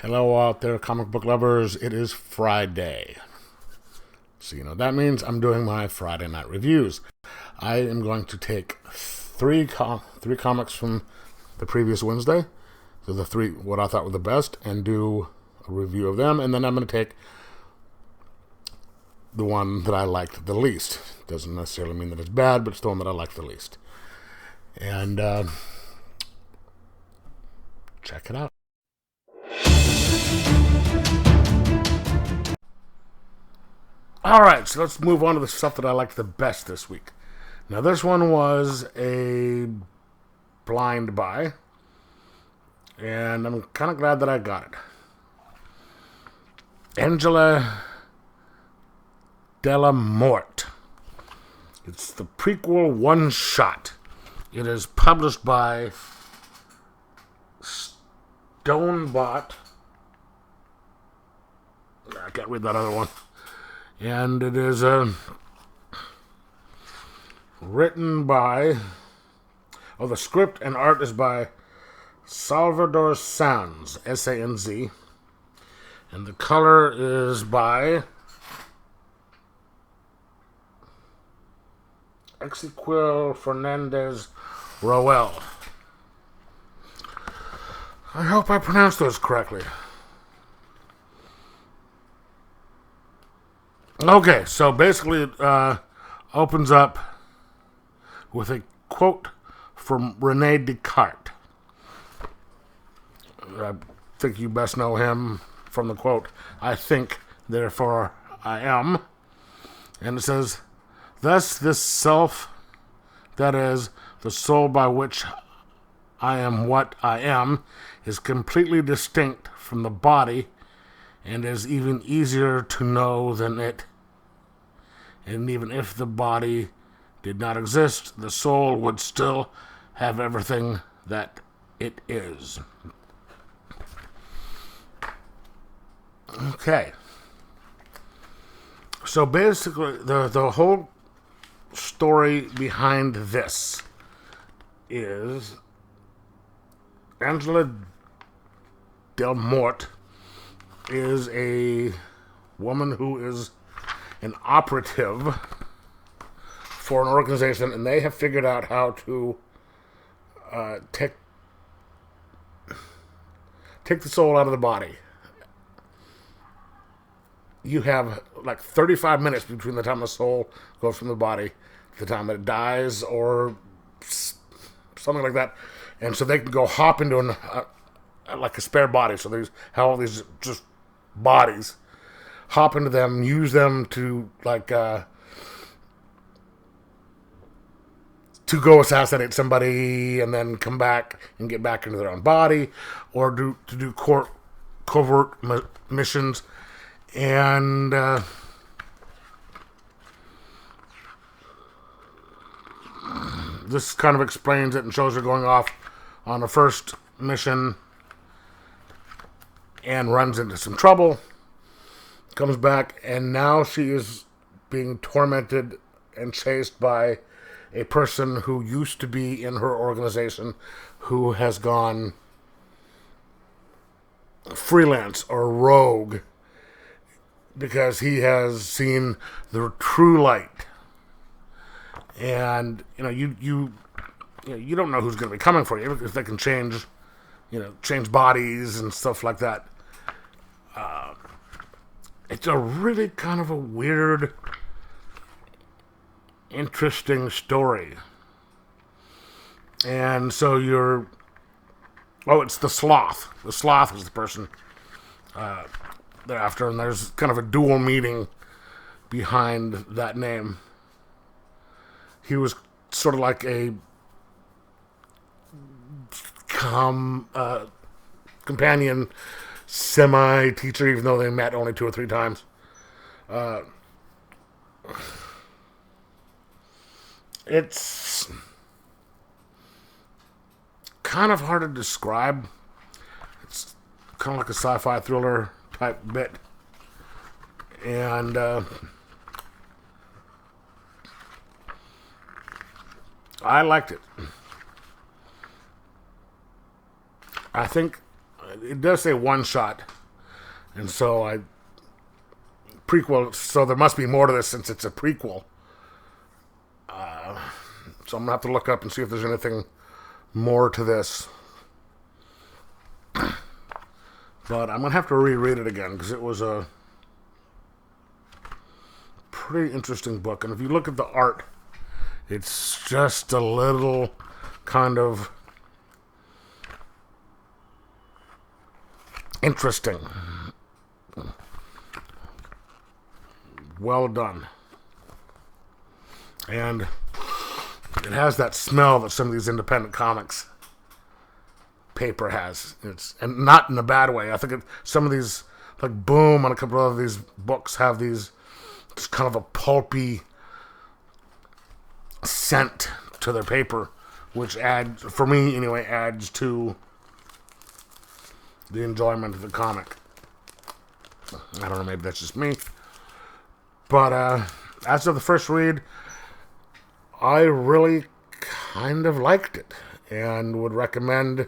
Hello out there, comic book lovers. It is Friday. So you know that means I'm doing my Friday night reviews. I am going to take three comics from the previous Wednesday, so the three what I thought were the best, and do a review of them. And then I'm going to take the one that I liked the least. Doesn't necessarily mean that it's bad, but it's the one that I liked the least. And check it out. Alright, so let's move on to the stuff that I liked the best this week. Now, this one was a blind buy, and I'm kind of glad that I got it. Della Morte. It's the prequel one-shot. It is published by Stonebot. I can't read that other one. And it is written by... the script and art is by Salvador Sanz, S-A-N-Z. And the color is by Ezequiel Fernandez Roel. I hope I pronounced those correctly. Okay, so basically it opens up with a quote from Rene Descartes. I think you best know him from the quote, "I think, therefore I am." And it says, "Thus this self, that is, the soul by which I am what I am, is completely distinct from the body and is even easier to know than it. And even if the body did not exist, the soul would still have everything that it is." Okay. So basically, the whole story behind this is Angela Del Morte is a woman who is an operative for an organization, and they have figured out how to take the soul out of the body. You have like 35 minutes between the time the soul goes from the body to the time that it dies, or something like that, and so they can go hop into like a spare body. So there's how all these just bodies, hop into them, use them to to go assassinate somebody, and then come back and get back into their own body, or to do covert missions. And this kind of explains it and shows her going off on the first mission and runs into some trouble, comes back, and now she is being tormented and chased by a person who used to be in her organization, who has gone freelance or rogue because he has seen the true light. And you don't know who's going to be coming for you, because they can change bodies and stuff like that. It's a really kind of a weird, interesting story. And so it's the Sloth. The Sloth is the person thereafter, and there's kind of a dual meaning behind that name. He was sort of like a companion semi-teacher, even though they met only 2 or 3 times. It's kind of hard to describe. It's kind of like a sci-fi thriller type bit. And I liked it. I think it does say one shot, and so prequel. So there must be more to this since it's a prequel. So I'm gonna have to look up and see if there's anything more to this. But I'm gonna have to reread it again because it was a pretty interesting book. And if you look at the art, it's just a little kind of interesting. Well done. And it has that smell that some of these independent comics paper has. And not in a bad way. I think some of these, like Boom and a couple of these books have these just kind of a pulpy scent to their paper, which adds, for me anyway, adds to the enjoyment of the comic. I don't know, maybe that's just me. But as of the first read, I really kind of liked it and would recommend,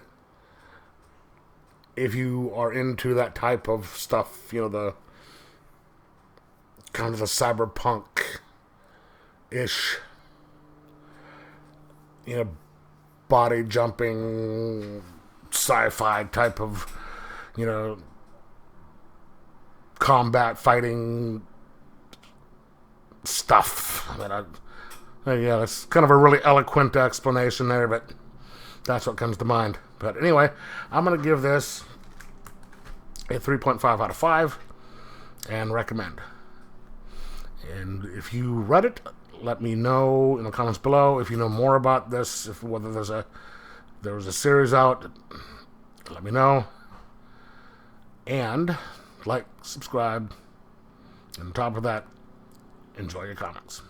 if you are into that type of stuff, the kind of the cyberpunk-ish, body jumping, sci-fi type of, combat fighting stuff. Yeah, it's kind of a really eloquent explanation there, but that's what comes to mind. But anyway, I'm going to give this a 3.5 out of 5 and recommend. And if you read it, let me know in the comments below if you know more about this, whether there was a series out, let me know. And like, subscribe, and on top of that, enjoy your comics.